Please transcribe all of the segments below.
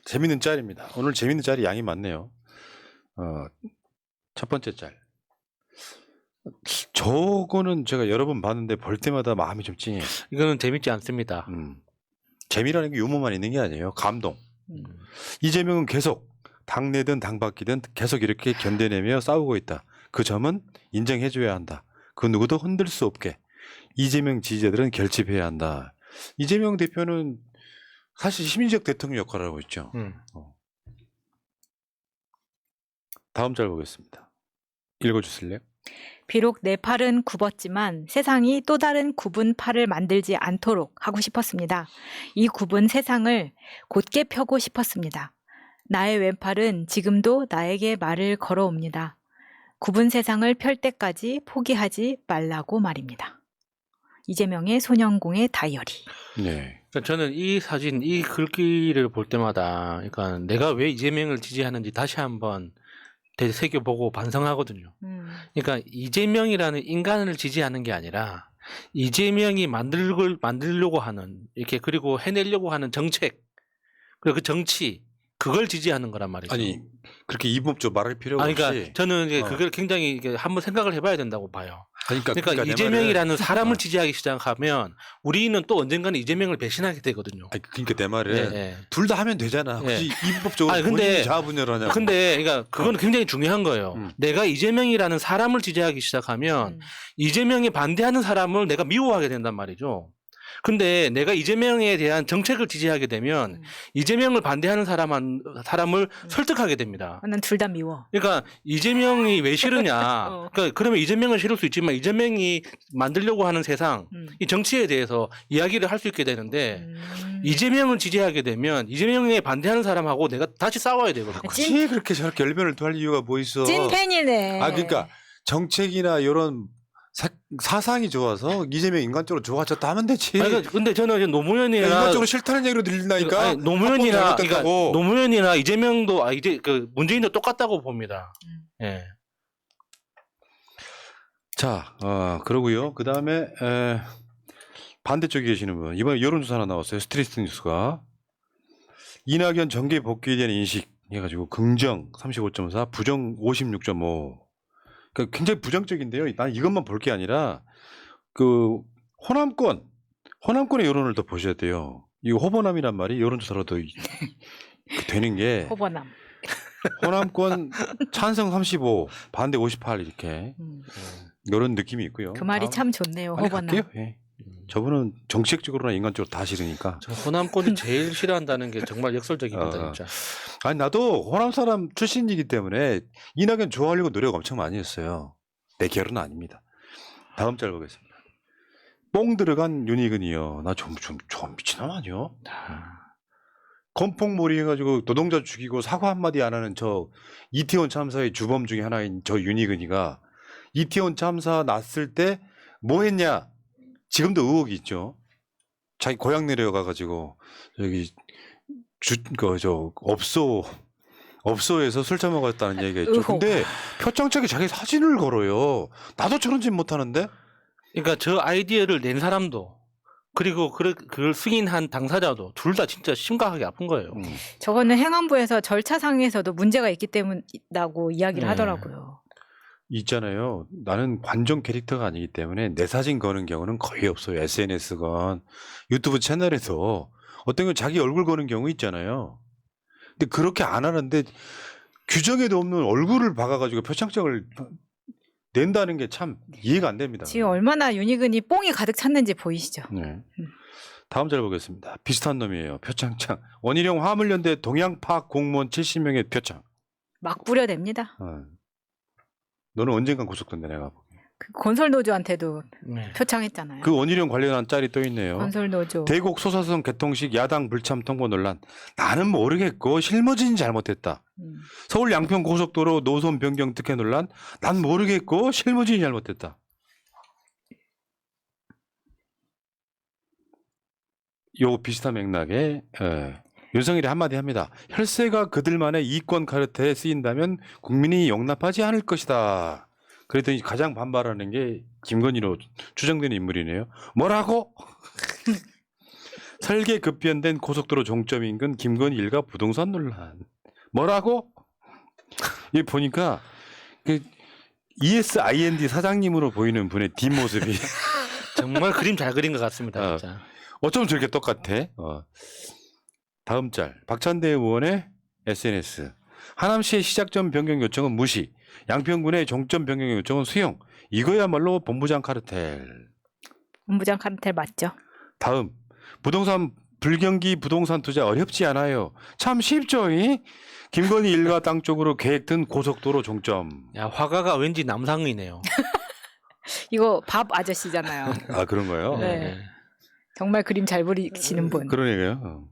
재밌는 짤입니다. 오늘 재밌는 짤이 양이 많네요. 첫 번째 짤. 저거는 제가 여러 번 봤는데 볼 때마다 마음이 좀 찡해요. 이거는 재밌지 않습니다. 재미라는 게 유머만 있는 게 아니에요. 감동. 이재명은 계속 당내든 당밖이든 계속 이렇게 견뎌내며 싸우고 있다. 그 점은 인정해줘야 한다. 그 누구도 흔들 수 없게 이재명 지지자들은 결집해야 한다. 이재명 대표는 사실 심리적 대통령 역할을 하고 있죠. 다음 짤 보겠습니다. 읽어주실래요? 비록 내 팔은 굽었지만 세상이 또 다른 굽은 팔을 만들지 않도록 하고 싶었습니다. 이 굽은 세상을 곧게 펴고 싶었습니다. 나의 왼팔은 지금도 나에게 말을 걸어옵니다. 굽은 세상을 펼 때까지 포기하지 말라고 말입니다. 이재명의 소년공의 다이어리. 네. 그러니까 저는 이 사진, 이 글귀를 볼 때마다, 그러니까 내가 왜 이재명을 지지하는지 다시 한번 되새겨보고 반성하거든요. 그러니까 이재명이라는 인간을 지지하는 게 아니라 이재명이 만들려고 하는, 이렇게 그리고 해내려고 하는 정책, 그리고 그 정치, 그걸 지지하는 거란 말이죠. 아니 그렇게 이분법적으로 말할 필요가 그러니까 없이 저는 이제 그걸 굉장히 이게 한번 생각을 해봐야 된다고 봐요. 그러니까 내 이재명이라는 말은- 사람을 지지하기 시작하면 우리는 또 언젠가는 이재명을 배신하게 되거든요. 아니, 그러니까 내 말은 예. 둘 다 하면 되잖아. 예. 굳이 이분법적으로 아니, 근데- 본인이 자아분열을 하냐고. 근데 그러니까 그거는 굉장히 중요한 거예요. 내가 이재명이라는 사람을 지지하기 시작하면 이재명에 반대하는 사람을 내가 미워하게 된단 말이죠. 근데 내가 이재명에 대한 정책을 지지하게 되면 이재명을 반대하는 사람을 설득하게 됩니다. 난 둘 다 미워. 그러니까 이재명이 왜 싫으냐. 그러니까 그러면 이재명은 싫을 수 있지만 이재명이 만들려고 하는 세상, 이 정치에 대해서 이야기를 할 수 있게 되는데 이재명을 지지하게 되면 이재명에 반대하는 사람하고 내가 다시 싸워야 되거든요. 굳이 그렇게 저렇게 열변을 토할 이유가 뭐 있어? 찐팬이네. 그러니까 정책이나 이런 사상이 좋아서 이재명 인간적으로 좋아졌다 하면 되지. 아니, 근데 저는 노무현이나 인간적으로 싫다는 얘기로 들린다니까. 아니, 노무현이나 합법 그러니까 잘못됐다고. 노무현이나 이재명도 이제 그 문재인도 똑같다고 봅니다. 예. 자, 그러고요. 그 다음에 반대쪽에 계시는 분 이번에 여론조사 하나 나왔어요. 스트레이트 뉴스가 이낙연 정계 복귀에 대한 인식 해가지고 긍정 35.4, 부정 56.5. 그러니까 굉장히 부정적인데요. 난 이것만 볼 게 아니라 그 호남권의 여론을 더 보셔야 돼요. 이 호보남이란 말이 여론조사로도 되는 게 호버남. 호남권 찬성 35, 반대 58 이렇게 이런 느낌이 있고요. 그 말이 참 좋네요. 빨리 호버남. 갈게요. 예. 저분은 정책적으로나 인간적으로 다 싫으니까. 저 호남권이 제일 싫어한다는 게 정말 역설적입니다, 진짜. 아니 나도 호남 사람 출신이기 때문에 이낙연 좋아하려고 노력 엄청 많이 했어요. 내 결은 아닙니다. 다음 짤 보겠습니다. 뽕 들어간 윤희근이요. 나 좀 미친놈 아니요? 건폭몰이 해가지고 노동자 죽이고 사과 한마디 안 하는 저 이태원 참사의 주범 중에 하나인 저 윤희근이가 이태원 참사 났을 때 뭐 했냐? 지금도 의혹이 있죠. 자기 고향 내려가가지고 여기 업소에서 술 처먹었다는 얘기가 있죠. 의혹. 근데 표창장에 자기 사진을 걸어요. 나도 저런 짓 못하는데? 그러니까 저 아이디어를 낸 사람도 그리고 그걸 승인한 당사자도 둘 다 진짜 심각하게 아픈 거예요. 저거는 행안부에서 절차상에서도 문제가 있기 때문이라고 이야기를 네. 하더라고요. 있잖아요. 나는 관종 캐릭터가 아니기 때문에 내 사진 거는 경우는 거의 없어요. SNS건 유튜브 채널에서 어떤 건 자기 얼굴 거는 경우 있잖아요. 근데 그렇게 안 하는데 규정에도 없는 얼굴을 박아가지고 표창장을 낸다는 게 참 이해가 안 됩니다. 지금 얼마나 윤희근이 뽕이 가득 찼는지 보이시죠? 네. 다음 잘 보겠습니다. 비슷한 놈이에요. 표창장. 원희룡 화물연대 동양파악 공무원 70명의 표창. 막 뿌려댑니다. 너는 언젠간 구속된다 내가 보기에. 그 건설노조한테도 네. 표창했잖아요. 그 원희룡 관련한 짤이 또 있네요. 건설노조. 대곡 소사성 개통식 야당 불참 통보 논란. 나는 모르겠고 실무진이 잘못했다. 서울 양평 고속도로 노선 변경 특혜 논란. 난 모르겠고 실무진이 잘못했다. 요 비슷한 맥락에 윤석열이 한마디 합니다. 혈세가 그들만의 이권 카르텔에 쓰인다면 국민이 용납하지 않을 것이다. 그랬더니 가장 반발하는 게 김건희로 추정되는 인물이네요. 뭐라고? 설계 급변된 고속도로 종점 인근 김건희 일가 부동산 논란. 뭐라고? 이 보니까 그 ESIND 사장님으로 보이는 분의 뒷모습이 정말 그림 잘 그린 것 같습니다. 진짜. 어쩜 저렇게 똑같아? 다음 짤 박찬대 의원의 SNS. 하남시의 시작점 변경 요청은 무시. 양평군의 종점 변경 요청은 수용. 이거야말로 본부장 카르텔. 본부장 카르텔 맞죠? 다음 부동산 불경기 부동산 투자 어렵지 않아요. 참 쉽죠. 이? 김건희 일가 땅 쪽으로 계획된 고속도로 종점. 야, 화가가 왠지 남상이네요. 이거 밥 아저씨잖아요. 아 그런가요? 네. 정말 그림 잘 그리시는 분. 그러네요.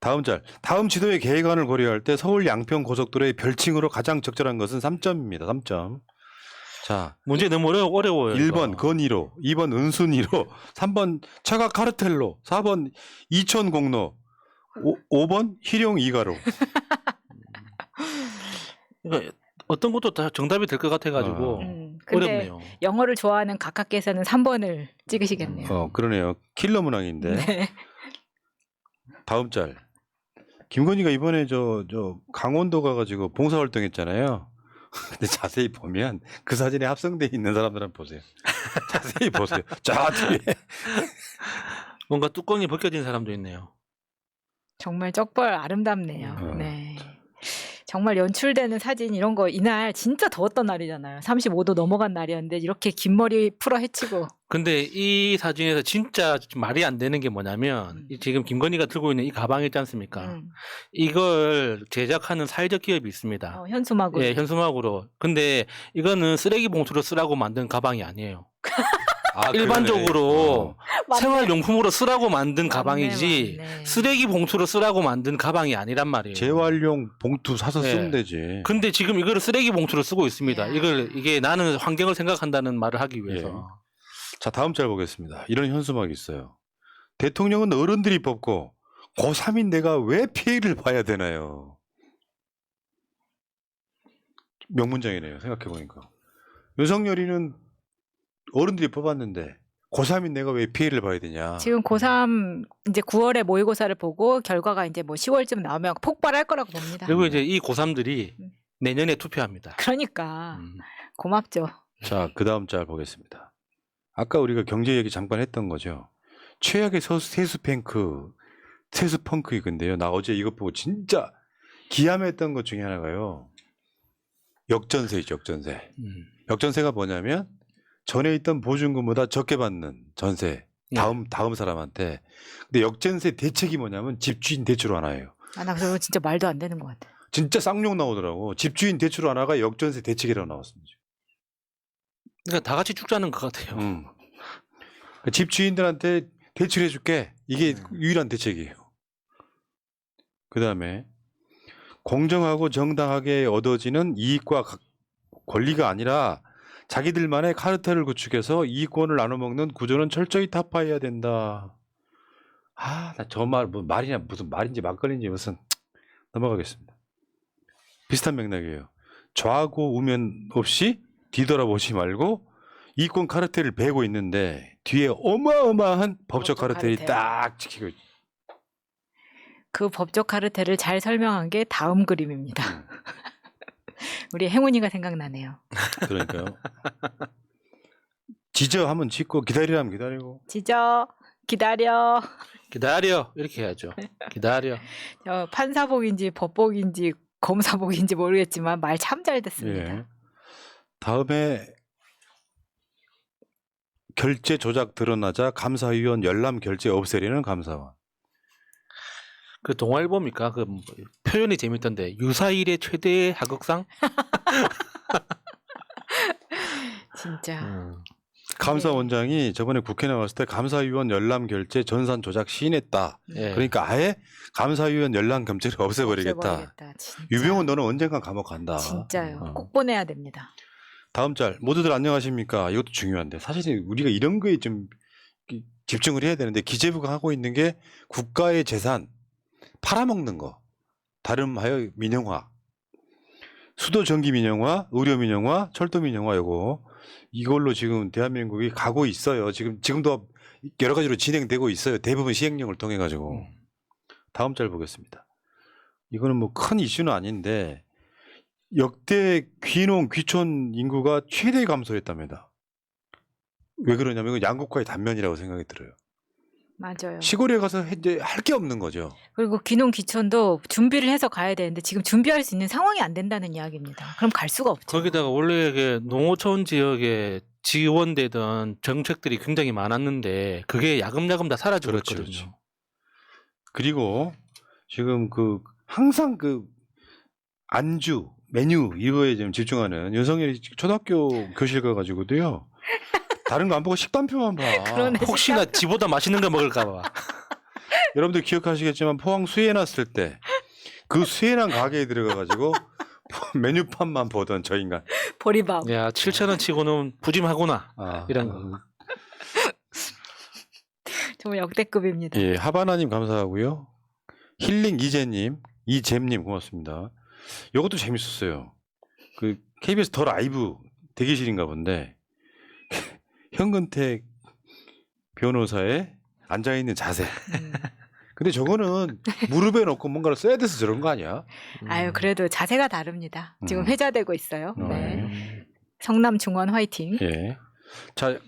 다음 짤. 다음 지도의 계획안을 고려할 때 서울 양평 고속도로의 별칭으로 가장 적절한 것은 3점입니다. 3점. 자, 문제 너무 어려워요. 1번 이거. 건의로, 2번 은순이로, 3번 차가 카르텔로, 4번 이천 공로, 5번 희룡 이가로. 그러니까 어떤 것도 다 정답이 될 것 같아가지고 근데 어렵네요. 영어를 좋아하는 각하께서는 3번을 찍으시겠네요. 그러네요. 킬러 문항인데. 네. 다음 짤. 김건희가 이번에 저 강원도 가가지고 봉사활동했잖아요. 근데 자세히 보면 그 사진에 합성돼 있는 사람들 한번 보세요. 자세히 보세요. 저 뒤에. 뭔가 뚜껑이 벗겨진 사람도 있네요. 정말 쩍벌 아름답네요. 어. 네. 정말 연출되는 사진 이런 거 이날 진짜 더웠던 날이잖아요. 35도 넘어간 날이었는데 이렇게 긴 머리 풀어 헤치고. 근데 이 사진에서 진짜 말이 안 되는 게 뭐냐면 지금 김건희가 들고 있는 이 가방 있지 않습니까? 이걸 제작하는 사회적 기업이 있습니다. 현수막으로. 예, 현수막으로. 근데 이거는 쓰레기 봉투로 쓰라고 만든 가방이 아니에요. 아, 일반적으로 맞네. 생활용품으로 쓰라고 만든 맞네, 가방이지 맞네. 쓰레기 봉투로 쓰라고 만든 가방이 아니란 말이에요. 재활용 봉투 사서 네. 쓰면 되지. 근데 지금 이거를 쓰레기 봉투로 쓰고 있습니다. 야. 이게 나는 환경을 생각한다는 말을 하기 위해서. 자, 다음 짤 보겠습니다. 이런 현수막이 있어요. 대통령은 어른들이 뽑고 고3인 내가 왜 피해를 봐야 되나요? 명문장이네요. 생각해보니까. 윤석열이는 어른들이 뽑았는데 고3인 내가 왜 피해를 봐야 되냐. 지금 고3 이제 9월에 모의고사를 보고 결과가 이제 뭐 10월쯤 나오면 폭발할 거라고 봅니다. 그리고 이제 이 고3들이 음. 내년에 투표합니다. 그러니까 음. 고맙죠. 자, 그 다음 짤 보겠습니다. 아까 우리가 경제 얘기 잠깐 했던 거죠. 최악의 세수펑크 이건데요. 나 어제 이것 보고 진짜 기함했던 것 중에 하나가요. 역전세이죠, 역전세. 역전세가 뭐냐면 전에 있던 보증금보다 적게 받는 전세. 다음 사람한테. 근데 역전세 대책이 뭐냐면 집주인 대출 완화예요. 아, 나 그거 진짜 말도 안 되는 것 같아. 진짜 쌍욕 나오더라고. 집주인 대출 완화가 역전세 대책이라고 나왔습니다. 그러니까 다 같이 죽자는 것 같아요. 집주인들한테 대출해줄게. 이게 유일한 대책이에요. 그 다음에 공정하고 정당하게 얻어지는 이익과 권리가 아니라 자기들만의 카르텔을 구축해서 이익권을 나눠먹는 구조는 철저히 타파해야 된다. 아, 나 저 말, 뭐 말이냐, 무슨 말인지 막걸리인지 무슨. 넘어가겠습니다. 비슷한 맥락이에요. 좌고 우면 없이 뒤돌아보지 말고 이권 카르텔을 베고 있는데 뒤에 어마어마한 법적 카르텔이 카르텔. 딱 지키고 있죠. 그 법적 카르텔을 잘 설명한 게 다음 그림입니다. 우리 행운이가 생각나네요. 그러니까요. 지저 하면 짓고 기다리라면 기다리고. 지저 기다려. 기다려 이렇게 해야죠. 기다려. 저 판사복인지 법복인지 검사복인지 모르겠지만 말 참 잘 듣습니다. 예. 다음에 결제 조작 드러나자 감사위원 열람 결제 없애려는 감사원. 그 동아일보입니까? 그 표현이 재밌던데 유사일의 최대 하극상? 진짜. 감사원장이 저번에 국회 나왔을 때 감사위원 열람 결제 전산 조작 시인했다. 예. 그러니까 아예 감사위원 열람 결제를 없애버리겠다. 없애버리겠다, 진짜. 유병훈 너는 언젠간 감옥 간다. 진짜요. 어. 꼭 보내야 됩니다. 다음 짤 모두들 안녕하십니까. 이것도 중요한데 사실 우리가 이런 거에 좀 집중을 해야 되는데 기재부가 하고 있는 게 국가의 재산 팔아먹는 거. 다름하여 민영화. 수도 전기 민영화, 의료 민영화, 철도 민영화 이걸로 지금 대한민국이 가고 있어요. 지금도 여러 가지로 진행되고 있어요. 대부분 시행령을 통해 가지고. 다음 짤 보겠습니다. 이거는 뭐 큰 이슈는 아닌데 역대 귀농 귀촌 인구가 최대 감소했답니다. 왜 그러냐면 이건 양극화의 단면이라고 생각이 들어요. 맞아요. 시골에 가서 이제 할 게 없는 거죠. 그리고 귀농 귀촌도 준비를 해서 가야 되는데 지금 준비할 수 있는 상황이 안 된다는 이야기입니다. 그럼 갈 수가 없죠. 거기다가 원래 이게 농어촌 지역에 지원되던 정책들이 굉장히 많았는데 그게 야금야금 다 사라지고 그렇죠, 있거든요. 그렇죠. 그리고 지금 그 항상 그 안주 메뉴 이거에 좀 집중하는 윤석열이 초등학교 교실 가가지고도요. 다른 거 안 보고 식단표만 봐. 그러네. 혹시나 지보다 맛있는 거 먹을까 봐. 여러분들 기억하시겠지만 포항 수해 났을 때 그 수해 난 가게에 들어가가지고 메뉴판만 보던 저 인간. 보리밥. 야, 7,000원 치고는 푸짐하구나. 아, 이런 거. 정말 역대급입니다. 예, 하바나님 감사하고요. 힐링 이재님, 이잼님 고맙습니다. 이것도 재밌었어요. 그 KBS 더 라이브 대기실인가 본데 현근택 변호사의 앉아 있는 자세. 근데 저거는 무릎에 놓고 뭔가를 써야 돼서 저런 거 아니야? 아유 그래도 자세가 다릅니다. 지금 음. 회자되고 있어요. 어, 네. 성남 중원 화이팅. 예. 자,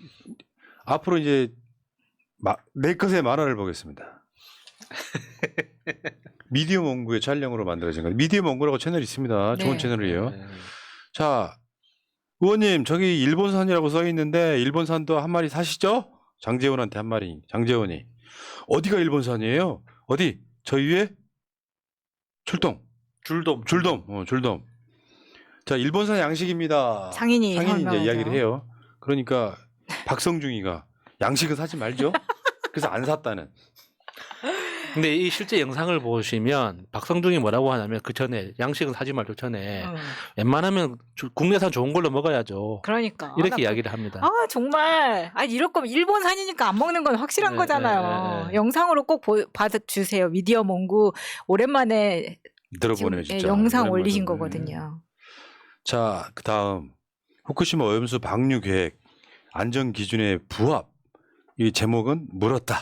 앞으로 이제 내 것의 만화를 보겠습니다. 미디어 몽구의 촬영으로 만들어진 거. 미디어 몽구라고 채널이 있습니다. 좋은 네. 채널이에요. 자, 의원님 저기 일본산이라고 써 있는데 일본산도 한 마리 사시죠? 장재원한테 한 마리. 장재원이 어디가 일본산이에요? 어디? 저 위에 출동. 줄돔. 줄돔. 자, 일본산 양식입니다. 상인이 이제 설명하죠. 이야기를 해요. 그러니까 박성중이가 양식은 사지 말죠. 그래서 안 샀다는. 근데 이 실제 영상을 보시면 박성중이 뭐라고 하냐면 그 전에 양식은 사지 말고 전에 웬만하면 국내산 좋은 걸로 먹어야죠. 그러니까 이렇게 나 이야기를 합니다. 아 정말 이럴 거면 일본산이니까 안 먹는 건 확실한 네, 거잖아요. 네. 영상으로 꼭 받아주세요. 미디어 몽구 오랜만에 들어보네요, 지금, 진짜. 영상 오랜만에. 올리신 거거든요. 자, 그다음 후쿠시마 오염수 방류 계획 안전 기준의 부합. 이 제목은 물었다.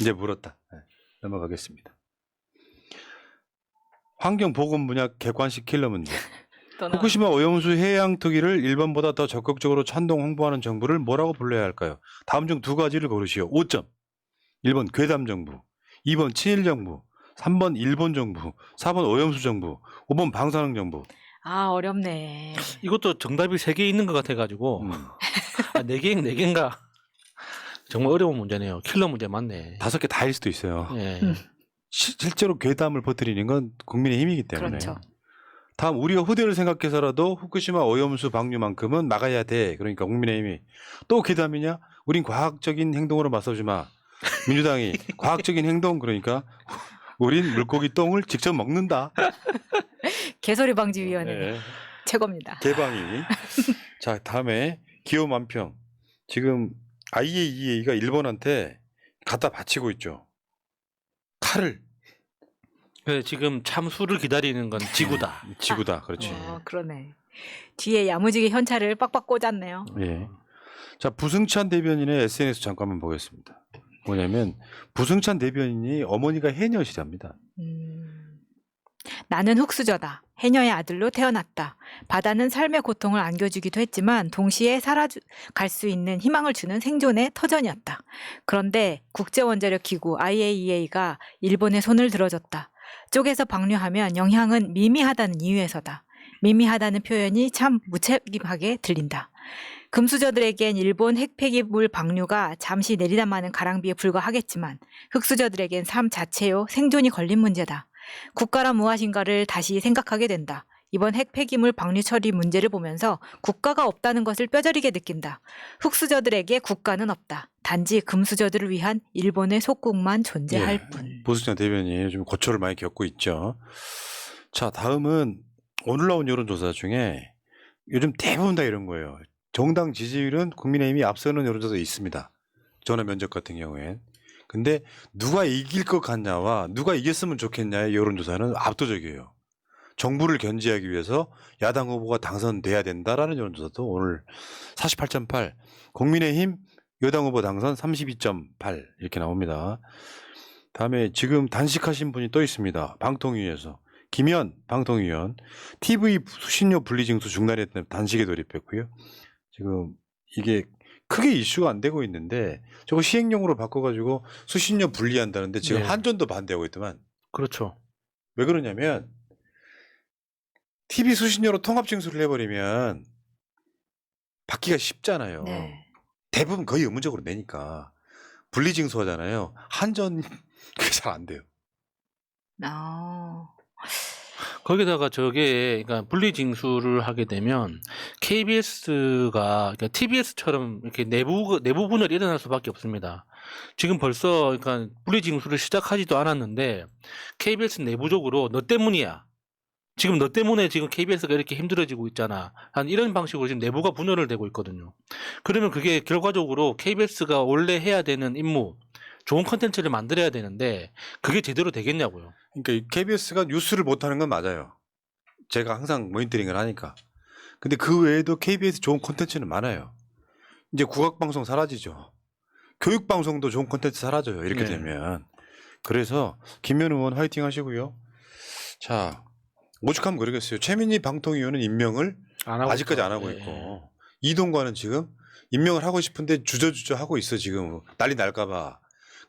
이제 물었다. 네, 넘어가겠습니다. 환경 보건 분야 객관식 킬러 문제. 후쿠시마 오염수 해양 투기를 일본보다 더 적극적으로 찬동 홍보하는 정부를 뭐라고 불러야 할까요? 다음 중 두 가지를 고르시오. 5점. 1번 괴담 정부, 2번 친일 정부, 3번 일본 정부, 4번 오염수 정부, 5번 방사능 정부. 아 어렵네. 이것도 정답이 3개 있는 것 같아가지고 음. 4개인가 정말 어려운 문제네요. 킬러 문제 맞네. 5개 다일 수도 있어요. 예. 실제로 괴담을 퍼뜨리는 건 국민의 힘이기 때문에. 그렇죠. 다음 우리가 후대를 생각해서라도 후쿠시마 오염수 방류만큼은 막아야 돼. 그러니까 국민의힘이 또 괴담이냐? 우린 과학적인 행동으로 맞서지 마. 민주당이 과학적인 행동 그러니까 우린 물고기 똥을 직접 먹는다. 개소리 방지위원회 네. 최고입니다. 개방이. 자, 다음에 기호 만평. 지금 IAEA가 일본한테 갖다 바치고 있죠. 칼을. 그래서 지금 참수를 기다리는 건 지구다. 지구다. 그렇지. 그러네. 뒤에 야무지게 현찰을 빡빡 꽂았네요. 예. 자, 부승찬 대변인의 SNS 잠깐만 보겠습니다. 뭐냐면 부승찬 대변인이 어머니가 해녀시랍니다. 나는 흙수저다. 해녀의 아들로 태어났다. 바다는 삶의 고통을 안겨주기도 했지만 동시에 살아갈 수 있는 희망을 주는 생존의 터전이었다. 그런데 국제원자력기구 IAEA가 일본의 손을 들어줬다. 쪽에서 방류하면 영향은 미미하다는 이유에서다. 미미하다는 표현이 참 무책임하게 들린다. 금수저들에겐 일본 핵폐기물 방류가 잠시 내리다마는 가랑비에 불과하겠지만 흙수저들에겐 삶 자체요 생존이 걸린 문제다. 국가란 무엇인가를 다시 생각하게 된다. 이번 핵폐기물 방류 처리 문제를 보면서 국가가 없다는 것을 뼈저리게 느낀다. 흙수저들에게 국가는 없다. 단지 금수저들을 위한 일본의 속국만 존재할 뿐. 부승찬 대변인이 좀 고초를 많이 겪고 있죠. 자, 다음은 오늘 나온 여론조사 중에 요즘 대부분 다 이런 거예요. 정당 지지율은 국민의힘이 앞서는 여론조사 있습니다. 전화 면접 같은 경우엔. 근데 누가 이길 것 같냐와 누가 이겼으면 좋겠냐의 여론조사는 압도적이에요. 정부를 견제하기 위해서 야당 후보가 당선돼야 된다라는 여론조사도 오늘 48.8, 국민의힘 여당 후보 당선 32.8 이렇게 나옵니다. 다음에 지금 단식하신 분이 또 있습니다. 방통위에서 김현 방통위원 TV 수신료 분리징수 중단에 때문에 단식에 돌입했고요. 지금 이게 크게 이슈가 안 되고 있는데 저거 시행령으로 바꿔가지고 수신료 분리한다는데 지금 네. 한전도 반대하고 있더만. 그렇죠. 왜 그러냐면 TV 수신료로 통합징수를 해버리면 받기가 쉽잖아요. 네. 대부분 거의 의무적으로 내니까 분리징수하잖아요. 한전 그게 잘 안 돼요. 아. 거기다가 저게 그러니까 분리징수를 하게 되면 KBS가 그러니까 TBS처럼 이렇게 내부 분열이 일어날 수밖에 없습니다. 지금 벌써 그러니까 분리징수를 시작하지도 않았는데 KBS 내부적으로 너 때문이야. 지금 너 때문에 지금 KBS가 이렇게 힘들어지고 있잖아. 한 이런 방식으로 지금 내부가 분열을 되고 있거든요. 그러면 그게 결과적으로 KBS가 원래 해야 되는 임무, 좋은 컨텐츠를 만들어야 되는데 그게 제대로 되겠냐고요. 그러니까 KBS가 뉴스를 못하는 건 맞아요. 제가 항상 모니터링을 하니까. 근데 그 외에도 KBS 좋은 콘텐츠는 많아요. 이제 국악방송 사라지죠. 교육방송도 좋은 콘텐츠 사라져요. 이렇게 네. 되면. 그래서 김현 의원 화이팅 하시고요. 자, 오죽하면 그러겠어요. 최민희 방통위원은 임명을 안 하고 아직까지 있죠. 안 하고 예. 있고 이동관은 지금 임명을 하고 싶은데 주저주저 하고 있어. 지금 난리 날까봐.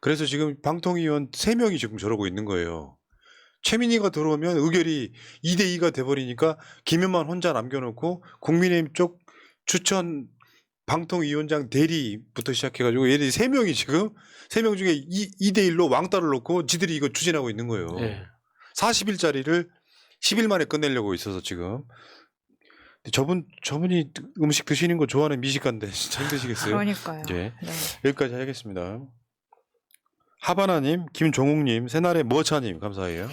그래서 지금 방통위원 3명이 지금 저러고 있는 거예요. 최민희가 들어오면 의결이 2대2가 돼버리니까 김현만 혼자 남겨놓고 국민의힘 쪽 추천 방통위원장 대리부터 시작해가지고 얘들이 3명이 지금 3명 중에 2대1로 왕따를 놓고 지들이 이거 추진하고 있는 거예요. 예. 40일짜리를 10일 만에 끝내려고 있어서 지금. 근데 저분이 음식 드시는 거 좋아하는 미식가인데 진짜 힘드시겠어요? 그러니까요. 네. 네. 여기까지 하겠습니다. 하바나님, 김종욱님, 새날의 머차님 감사해요.